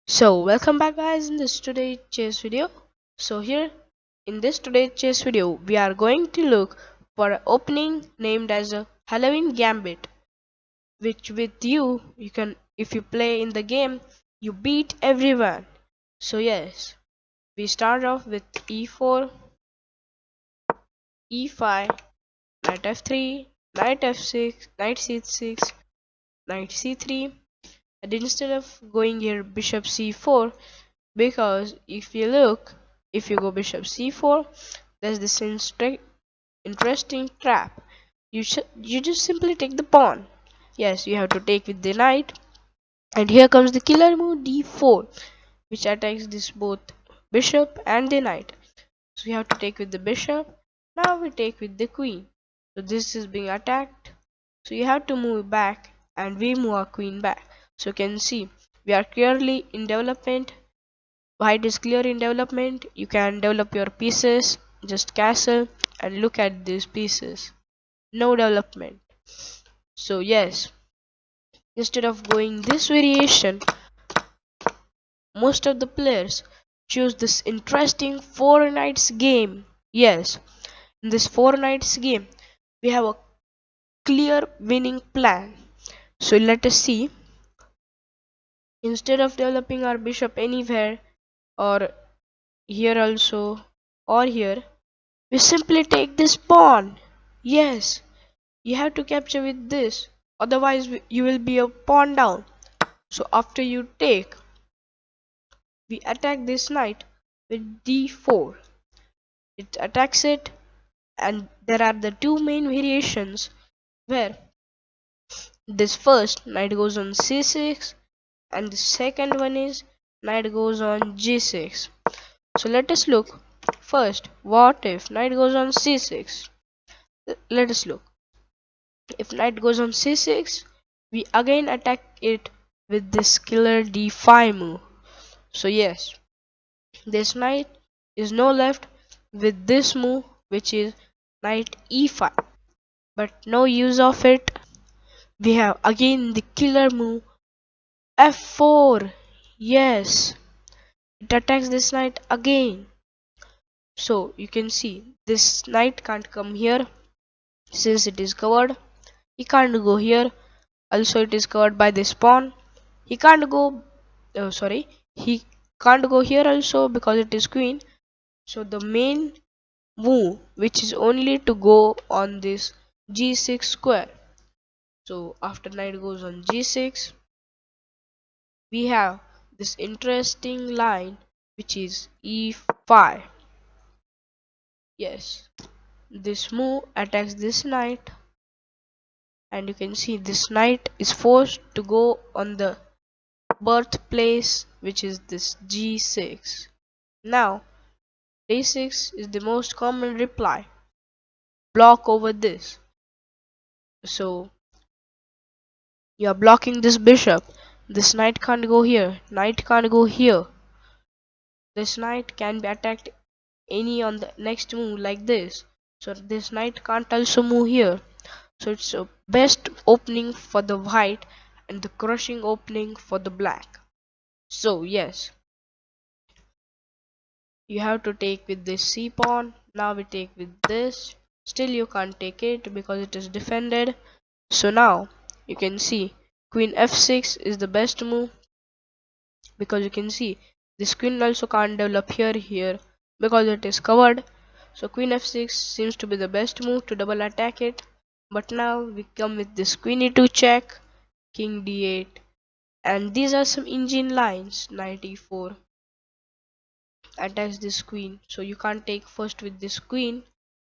So welcome back guys in this today chess video. So here in this today chess video we are going to look for an opening named as a Halloween Gambit, which with you can, if you play in the game, you beat everyone. So yes, we start off with e4, e5, knight f3, knight f6, knight c6, knight c3, and instead of going here bishop c4, because if you go bishop c4, there's this interesting trap. You just simply take the pawn. Yes, you have to take with the knight, and here comes the killer move d4, which attacks this both bishop and the knight. So you have to take with the bishop. Now we take with the queen. So this is being attacked, so you have to move back, and we move our queen back. So you can see we are clearly in development. White is clear in development. You can develop your pieces, just castle, and look at these pieces. No development. So yes, instead of going this variation, most of the players choose this interesting four knights game. Yes, in this four knights game, we have a clear winning plan. So let us see. Instead of developing our bishop anywhere, or here also, or here, we simply take this pawn. Yes, you have to capture with this, otherwise you will be a pawn down. So after you take, we attack this knight with d4. It attacks it, and there are the two main variations where this first knight goes on c6, and the second one is knight goes on g6. So let us look first. What if knight goes on c6? Let us look. If knight goes on c6, we again attack it with this killer d5 move. So yes, this knight is now left with this move, which is knight e5, but no use of it. We have again the killer move f4. Yes, it attacks this knight again. So you can see this knight can't come here since it is covered. He can't go here, also it is covered by this pawn. He can't go, sorry, he can't go here also because it is queen. So the main move, which is only to go on this g6 square. So after knight goes on g6, we have this interesting line, which is e5. Yes, this move attacks this knight, and you can see this knight is forced to go on the birthplace, which is this g6. Now d6 is the most common reply. Block over this. So you are blocking this bishop. This knight can't go here. Knight can't go here. This knight can be attacked any on the next move like this. So this knight can't also move here. So it's a best opening for the white and the crushing opening for the black. So yes, you have to take with this c pawn. Now we take with this. Still you can't take it because it is defended. So now you can see queen f6 is the best move, because you can see this queen also can't develop here because it is covered. So queen f6 seems to be the best move to double attack it. But now we come with this queen e2 check, king d8, and these are some engine lines. Knight e4 attacks this queen, so you can't take first with this queen,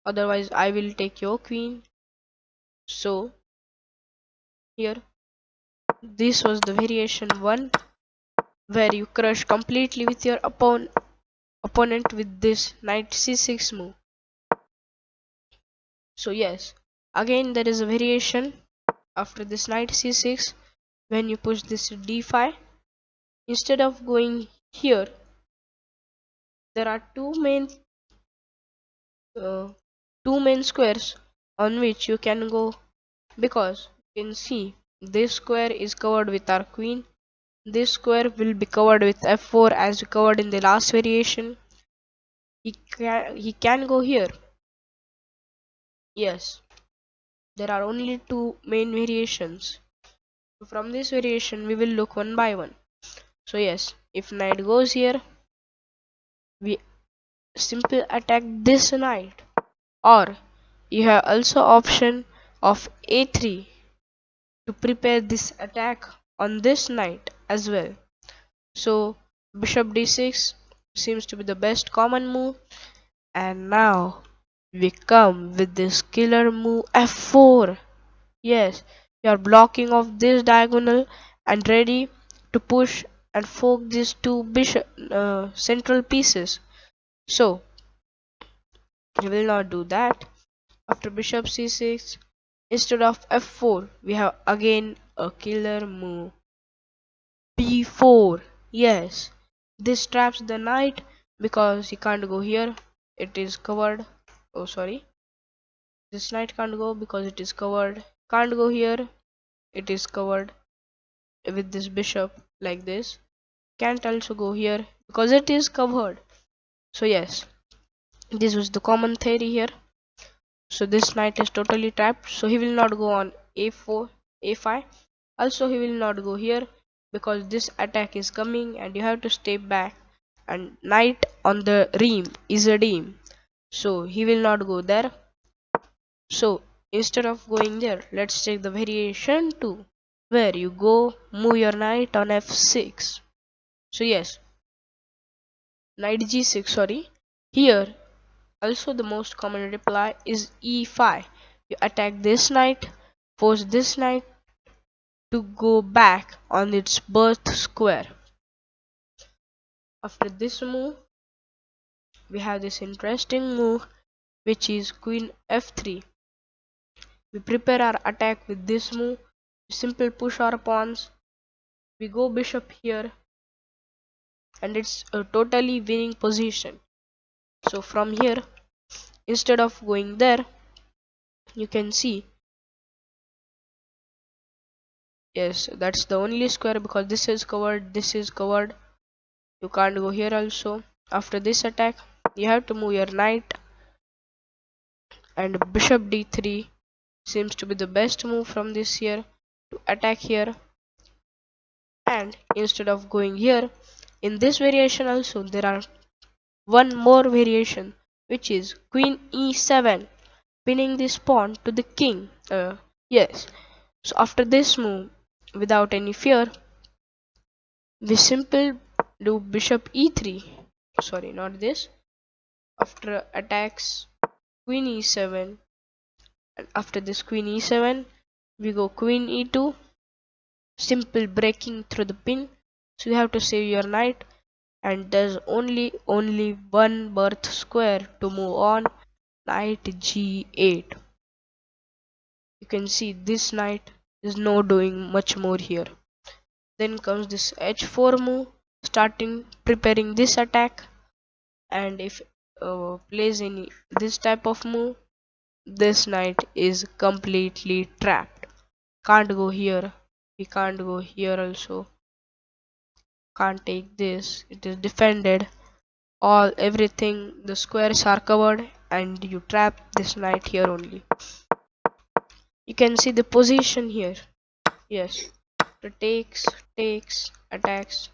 otherwise I will take your queen. So here, this was the variation 1, where you crush completely with your opponent with this knight c6 move. So yes, again there is a variation after this knight c6. When you push this d5, instead of going here, there are uh, two main squares on which you can go, because you can see this square is covered with our queen, this square will be covered with f4 as we covered in the last variation. He can go here. Yes, there are only two main variations. From this variation we will look one by one. So yes, if knight goes here, we simply attack this knight, or you have also option of a3 to prepare this attack on this knight as well. So bishop d6 seems to be the best common move, and now we come with this killer move f4. Yes, you are blocking off this diagonal and ready to push and fork these two bishop central pieces. So we will not do that. After bishop c6, instead of f4, we have again a killer move b4. Yes, this traps the knight because he can't go here. It is covered. Oh, sorry. This knight can't go because it is covered. Can't go here. It is covered with this bishop like this. Can't also go here because it is covered. So yes, this was the common theory here. So this knight is totally trapped, so he will not go on a4, a5. Also he will not go here because this attack is coming and you have to step back, and knight on the ream is a ream, so he will not go there. So instead of going there, let's take the variation 2, where you go move your knight on f6. So yes, knight g6, sorry. Here also the most common reply is e5. You attack this knight, force this knight to go back on its birth square. After this move, we have this interesting move which is queen f3. We prepare our attack with this move. We simply push our pawns. We go bishop here, and it's a totally winning position. So from here, instead of going there, you can see, yes, that's the only square because this is covered, this is covered. You can't go here also. After this attack, you have to move your knight, and bishop d3 seems to be the best move from this here to attack here. And instead of going here, in this variation also there are one more variation which is queen e7, pinning this pawn to the king. Yes, so after this move, without any fear, we simply do bishop e3. Sorry, not this. After attacks queen e7, and after this queen e7, we go queen e2, simple breaking through the pin. So you have to save your knight, and there's only one birth square to move on. Knight g8. You can see this knight is not doing much more here. Then comes this h4 move, starting preparing this attack, and if plays any this type of move, this knight is completely trapped. Can't go here. He can't go here also. Can't take this. It is defended. All everything, the squares are covered, and you trap this knight here only. You can see the position here. Yes, the takes, attacks.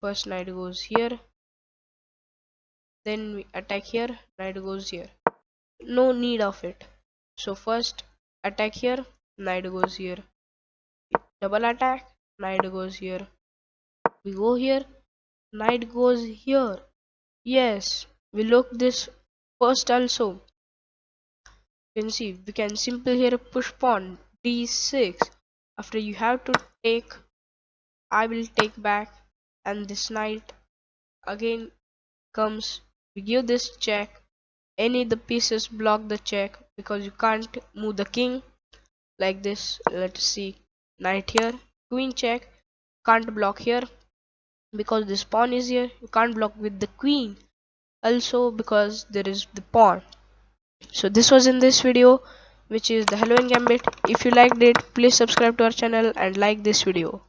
First knight goes here, then we attack here, knight goes here. No need of it. So first attack here, knight goes here. Double attack, knight goes here. We go here, knight goes here. Yes, we look this first also. You can see we can simply here push pawn d6. After you have to take, I will take back, and this knight again comes. We give this check. Any the pieces block the check because you can't move the king like this. Let's see, knight here, queen check, can't block here because this pawn is here. You can't block with the queen also because there is the pawn. So this was in this video, which is the Haloween Gambit. If you liked it, please subscribe to our channel and like this video.